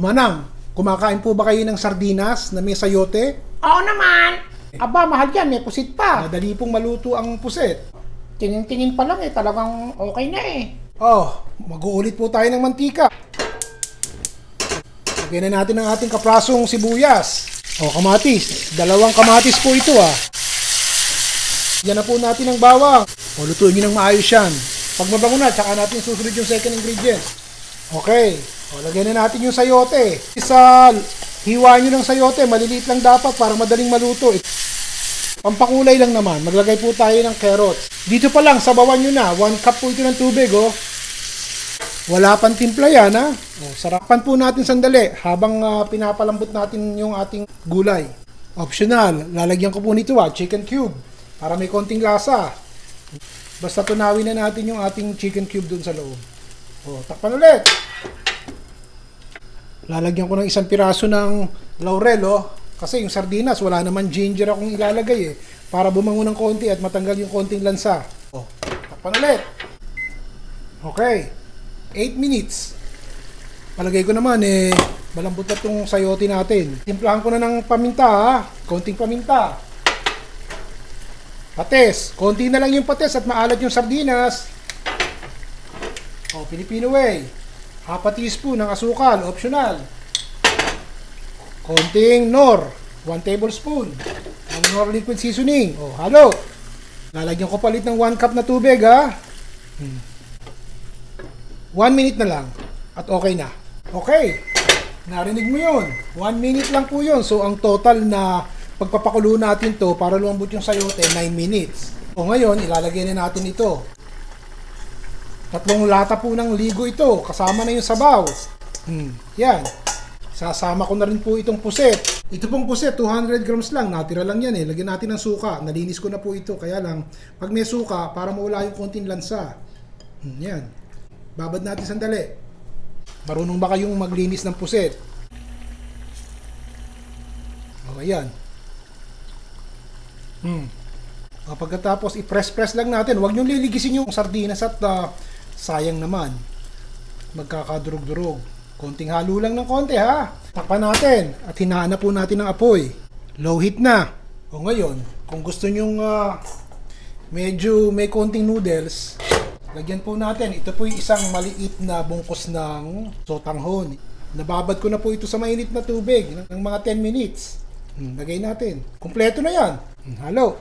Manang, kumakain po ba kayo ng sardinas na may sayote? Oo naman. Aba, mahal yan. May pusit pa. Madali pong maluto ang puset. Tingin-tingin pa lang talagang okay na Oh, mag-uulit po tayo ng mantika. Lagyan na natin ang ating kaprasong sibuyas. O, kamatis. 2 kamatis po ito Yan na po natin ang bawang. O, lutuin nyo ng maayos yan. Pag mabango na, tsaka natin susunod yung second ingredient. Okay. O, lagyan na natin yung sayote. Hiwa nyo ng sayote. Maliliit lang dapat para madaling maluto. Pampakulay lang naman. Maglagay po tayo ng carrots. Dito pa lang, sabawan nyo na. 1 cup po ito ng tubig, Wala pang timpla yan, sarapan po natin sandali habang pinapalambot natin yung ating gulay. Optional. Lalagyan ko po nito, chicken cube. Para may konting lasa. Basta tunawin na natin yung ating chicken cube dun sa loob. Takpan ulit. Lalagyan ko ng 1 piraso ng laurel, Kasi yung sardinas, wala naman ginger akong ilalagay para bumango ng konti at matanggal yung konting lansa. Takpan ulit. Okay. 8 minutes. Palagay ko naman malambot na itong sayote natin. Timplahan ko na ng paminta, konting paminta. Patis. Konti na lang yung patis at maalat yung sardinas. Filipino way. Half a teaspoon ng asukal, optional. Konting nor, 1 tablespoon. Ang nor liquid seasoning. Halo. Lalagyan ko palit ng 1 cup na tubig, 1 minute na lang at okay na. Okay. Narinig mo yun. 1 minute lang po yun. So, ang total na pagpapakulo natin to para lumambot yung sayote, 9 minutes. Ngayon, ilalagay na natin ito. 3 lata po ng ligo ito. Kasama na yung sabaw. Yan. Sasama ko na rin po itong puset. Ito pong puset, 200 grams lang. Natira lang yan Lagyan natin ng suka. Nalinis ko na po ito. Kaya lang, pag may suka, para mawala yung konting lansa. Yan. Babad natin sandali. Marunong ba kayong maglinis ng puset? Ayan. Pagkatapos, i-press-press lang natin. Huwag nyo liligisin yung sardinas at sayang naman. Magkakadurog-durog. Konting halo lang ng konti, Takpan natin at hinaan na po natin ang apoy. Low heat na. Ngayon, kung gusto nyong medyo may konting noodles, lagyan po natin. Ito po yung isang maliit na bungkus ng sotanghon. Nababad ko na po ito sa mainit na tubig ng mga 10 minutes. Lagay natin. Kompleto na yan. Halo.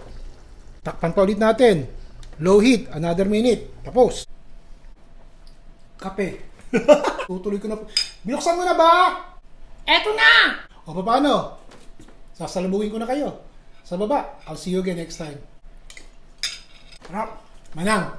Takpan pa ulit natin. Low heat, another minute. Tapos. Kape. Tutuloy ko na po. Binuksan mo na ba? Eto na! Paano? Sasalubungin ko na kayo sa baba. I'll see you again next time. Manang.